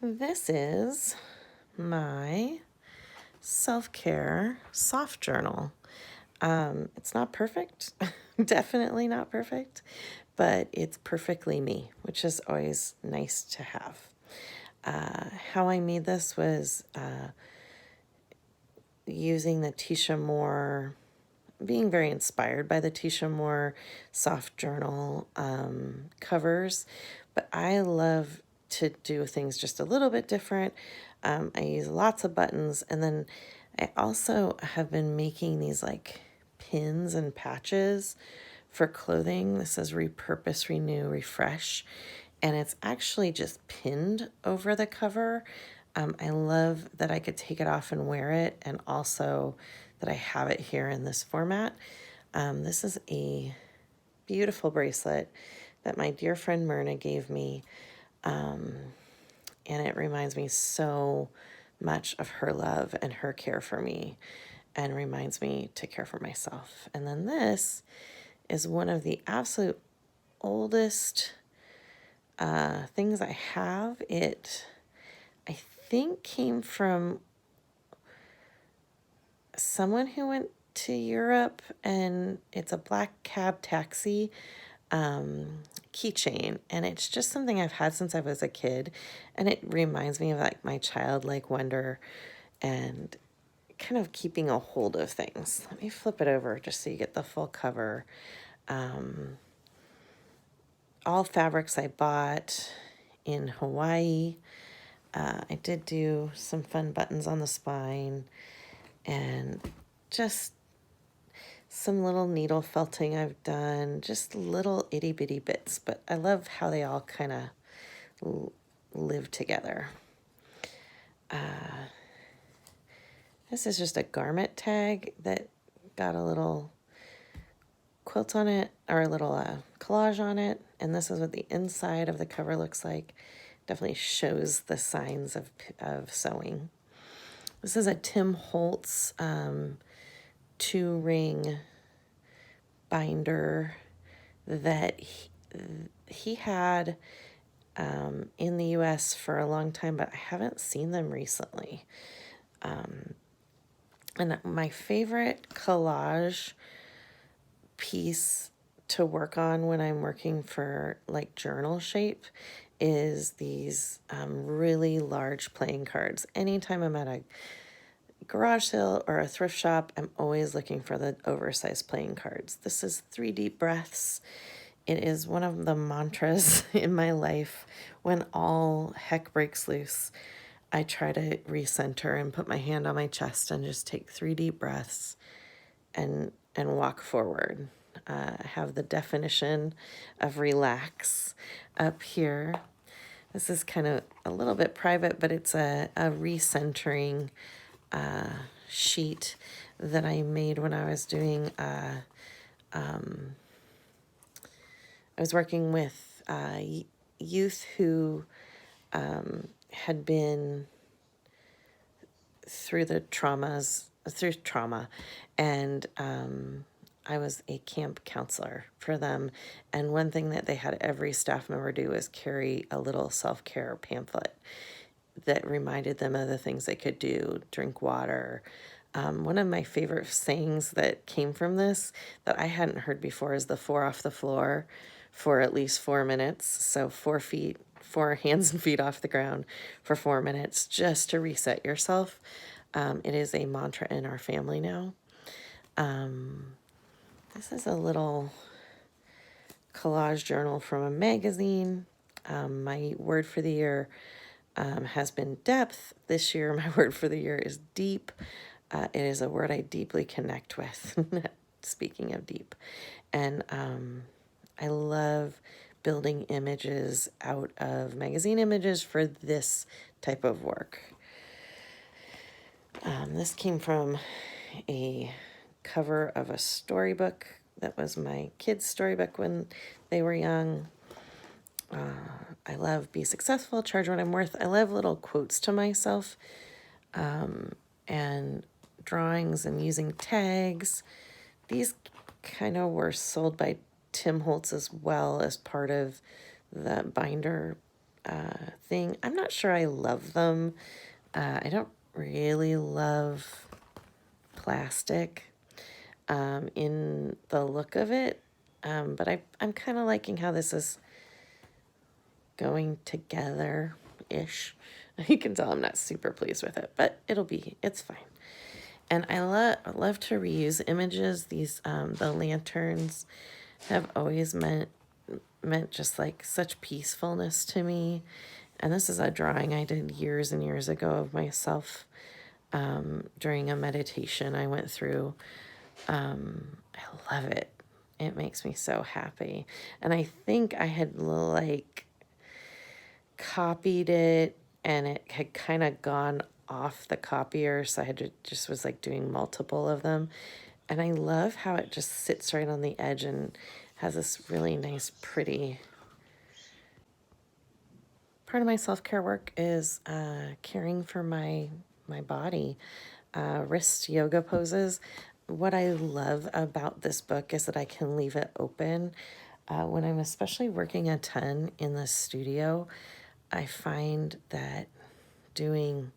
This is my self-care soft journal. It's not perfect, definitely not perfect, but it's perfectly me, which is always nice to have. How I made this was using the Tisha Moore, being very inspired by the Tisha Moore soft journal covers, but I love to do things just a little bit different. I use lots of buttons, and then I also have been making these like pins and patches for clothing. This is Repurpose, Renew, Refresh, and it's actually just pinned over the cover. I love that I could take it off and wear it, and also that I have it here in this format. This is a beautiful bracelet that my dear friend Myrna gave me, and it reminds me so much of her love and her care for me, and reminds me to care for myself. And then this is one of the absolute oldest things I have. It, I think, came from someone who went to Europe, and it's a black cab taxi keychain, and it's just something I've had since I was a kid, and it reminds me of like my childlike wonder and kind of keeping a hold of things. Let me flip it over just so you get the full cover. All fabrics I bought in Hawaii. I did do some fun buttons on the spine and just some little needle felting I've done, just little itty bitty bits, but I love how they all kind of live together. This is just a garment tag that got a little quilt on it, or a little collage on it, and this is what the inside of the cover looks like. Definitely shows the signs of sewing. This is a Tim Holtz 2-ring binder that he had in the US for a long time, but I haven't seen them recently. And my favorite collage piece to work on when I'm working for like journal shape is these really large playing cards. Anytime I'm at a garage sale or a thrift shop, I'm always looking for the oversized playing cards. This is 3 Deep Breaths. It is one of the mantras in my life. When all heck breaks loose, I try to recenter and put my hand on my chest and just take 3 deep breaths and walk forward. I have the definition of relax up here. This is kind of a little bit private, but it's a recentering sheet that I made when I was doing, I was working with youth who had been through trauma, and I was a camp counselor for them, and one thing that they had every staff member do is carry a little self-care pamphlet that reminded them of the things they could do, drink water. One of my favorite sayings that came from this that I hadn't heard before is the 4 off the floor for at least 4 minutes. So 4 hands and feet off the ground for 4 minutes just to reset yourself. It is a mantra in our family now. This is a little collage journal from a magazine. My word for the year has been depth. This year, my word for the year is deep. It is a word I deeply connect with, speaking of deep. And I love building images out of magazine images for this type of work. This came from a cover of a storybook that was my kids' storybook when they were young. I love be successful, charge what I'm worth. I love little quotes to myself, and drawings and using tags. These kind of were sold by Tim Holtz as well as part of the binder thing. I'm not sure I love them. I don't really love plastic in the look of it, but I'm kind of liking how this is going together-ish. You can tell I'm not super pleased with it, but it's fine. And I love to reuse images. These, the lanterns have always meant just like such peacefulness to me. And this is a drawing I did years and years ago of myself during a meditation I went through. I love it. It makes me so happy. And I think I had like copied it and it had kind of gone off the copier, so I had to just was like doing multiple of them. And I love how it just sits right on the edge and has this really nice, pretty. Part of my self-care work is caring for my body, wrist yoga poses. What I love about this book is that I can leave it open. When I'm especially working a ton in the studio, I find that doing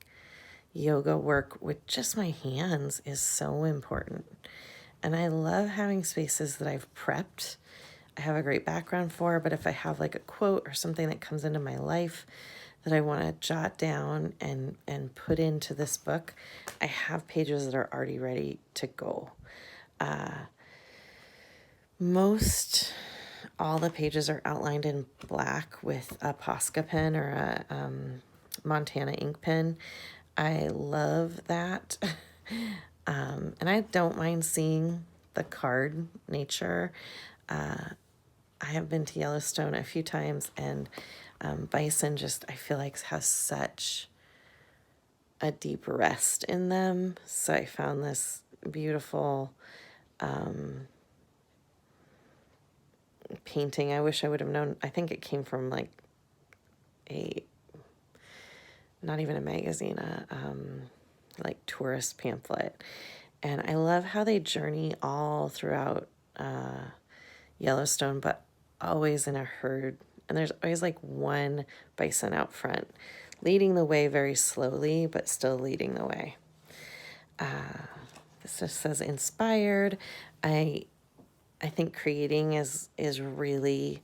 yoga work with just my hands is so important. And I love having spaces that I've prepped. I have a great background for, but if I have like a quote or something that comes into my life that I want to jot down and put into this book, I have pages that are already ready to go. Most all the pages are outlined in black with a Posca pen or a Montana ink pen. I love that. And I don't mind seeing the card nature. I have been to Yellowstone a few times, and bison just, I feel like, has such a deep rest in them. So I found this beautiful painting. I wish I would have known. I think it came from like not even a magazine, like tourist pamphlet. And I love how they journey all throughout Yellowstone, but always in a herd. And there's always like one bison out front, leading the way very slowly, but still leading the way. This just says inspired. I think creating is really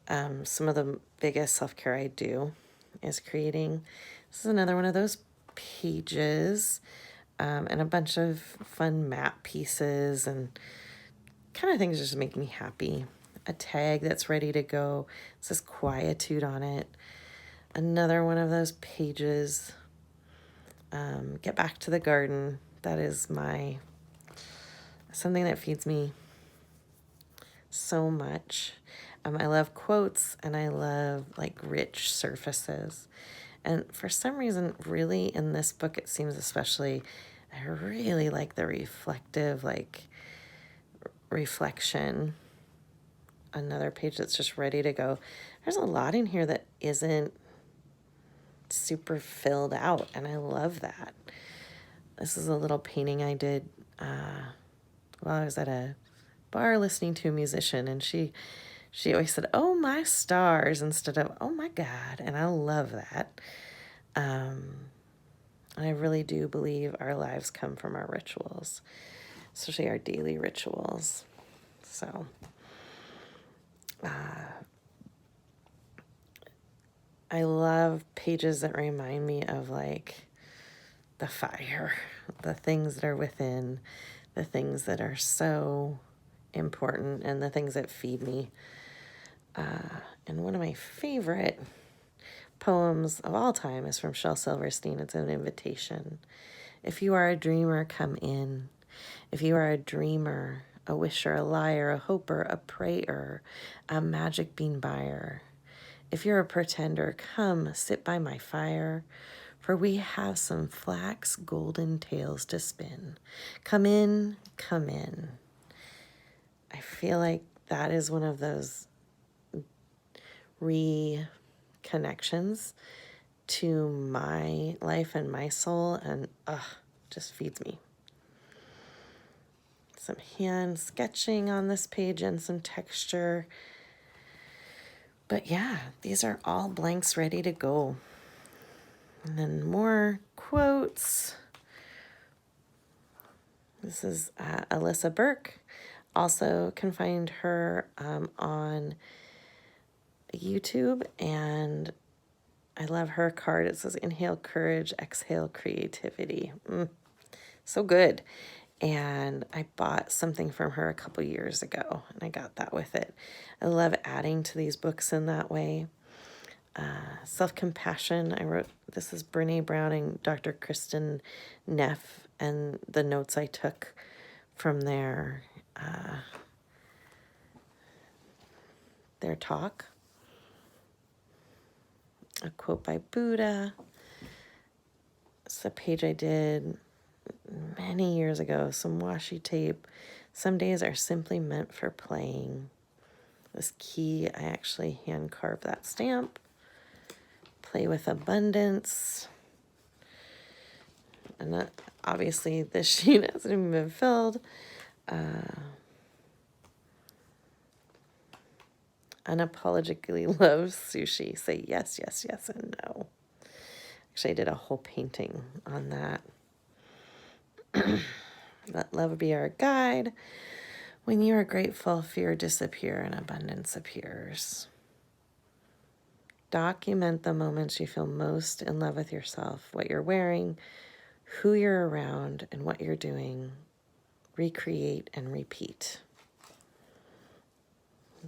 some of the biggest self-care I do is creating. This is another one of those pages, and a bunch of fun map pieces and kind of things just make me happy. A tag that's ready to go. It says quietude on it. Another one of those pages. Get back to the garden. That is something that feeds me so much. I love quotes and I love like rich surfaces. And for some reason, really in this book, it seems especially, I really like the reflective, like reflection. Another page that's just ready to go. There's a lot in here that isn't super filled out, and I love that. This is a little painting I did while I was at a bar listening to a musician, and she always said, "Oh, my stars," instead of, "Oh, my God," and I love that. And I really do believe our lives come from our rituals, especially our daily rituals. So, I love pages that remind me of like the fire, the things that are within, the things that are so important, and the things that feed me. And one of my favorite poems of all time is from Shel Silverstein. It's an invitation. If you are a dreamer, come in. If you are a dreamer, a wisher, a liar, a hoper, a prayer, a magic bean buyer. If you're a pretender, come sit by my fire, for we have some flax golden tales to spin. Come in, come in. I feel like that is one of those reconnections to my life and my soul, and just feeds me. Some hand sketching on this page and some texture. But yeah, these are all blanks ready to go. And then more quotes. This is Alyssa Burke. Also can find her on YouTube, and I love her card. It says, inhale courage, exhale creativity. So good. And I bought something from her a couple years ago, and I got that with it. I love adding to these books in that way. Self-compassion. I wrote, this is Brene Brown and Dr. Kristen Neff, and the notes I took from their talk. A quote by Buddha. It's a page I did many years ago. Some washi tape. Some days are simply meant for playing. This key, I actually hand carved that stamp. Play with abundance. And obviously this sheet hasn't even been filled. Unapologetically loves sushi. Say yes, yes, yes, and no. Actually, I did a whole painting on that. Let love be our guide. When you are grateful, fear disappears and abundance appears. Document the moments you feel most in love with yourself, what you're wearing, who you're around, and what you're doing. Recreate and repeat.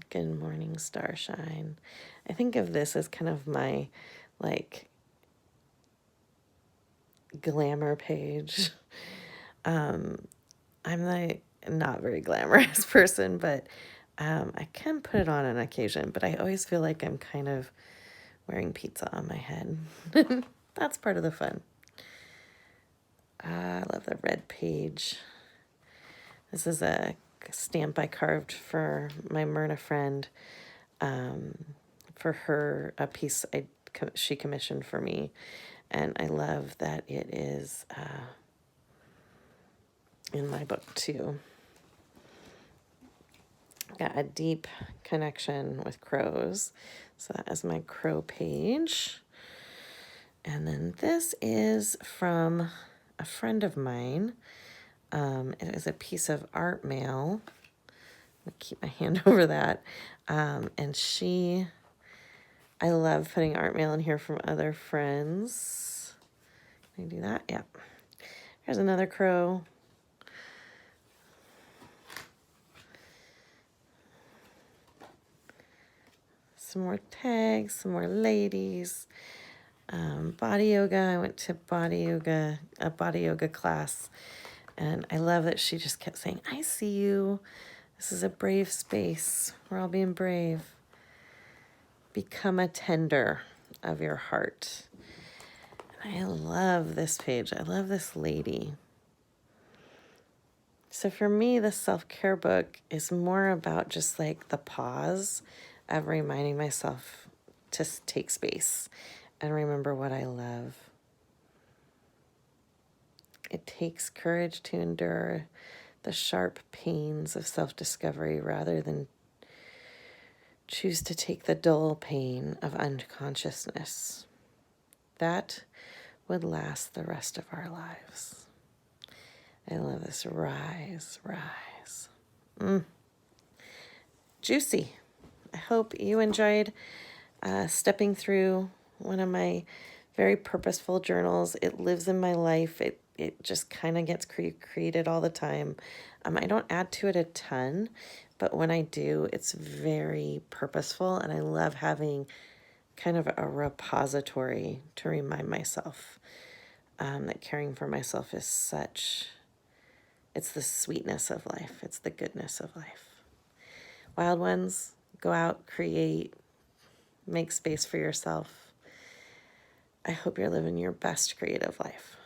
Good morning, starshine. I think of this as kind of my, like, glamour page. I'm like not very glamorous person, but I can put it on occasion, but I always feel like I'm kind of wearing pizza on my head. That's part of the fun. I love the red page. This is a stamp I carved for my Myrna friend, for her, a piece she commissioned for me. And I love that it is in my book too. Got a deep connection with crows. So that is my crow page. And then this is from a friend of mine. It is a piece of art mail. I'll keep my hand over that. And I love putting art mail in here from other friends. Can I do that? Yep. Here's another crow. Some more tags, some more ladies. Body yoga. I went to a body yoga class. And I love that she just kept saying, I see you. This is a brave space. We're all being brave. Become a tender of your heart. And I love this page. I love this lady. So for me, the self-care book is more about just like the pause of reminding myself to take space and remember what I love. It takes courage to endure the sharp pains of self-discovery rather than choose to take the dull pain of unconsciousness. That would last the rest of our lives. I love this. Rise, rise. Juicy. I hope you enjoyed stepping through one of my very purposeful journals. It lives in my life. It just kind of gets created all the time. I don't add to it a ton, but when I do, it's very purposeful, and I love having kind of a repository to remind myself that caring for myself is it's the sweetness of life. It's the goodness of life. Wild ones, go out, create, make space for yourself. I hope you're living your best creative life.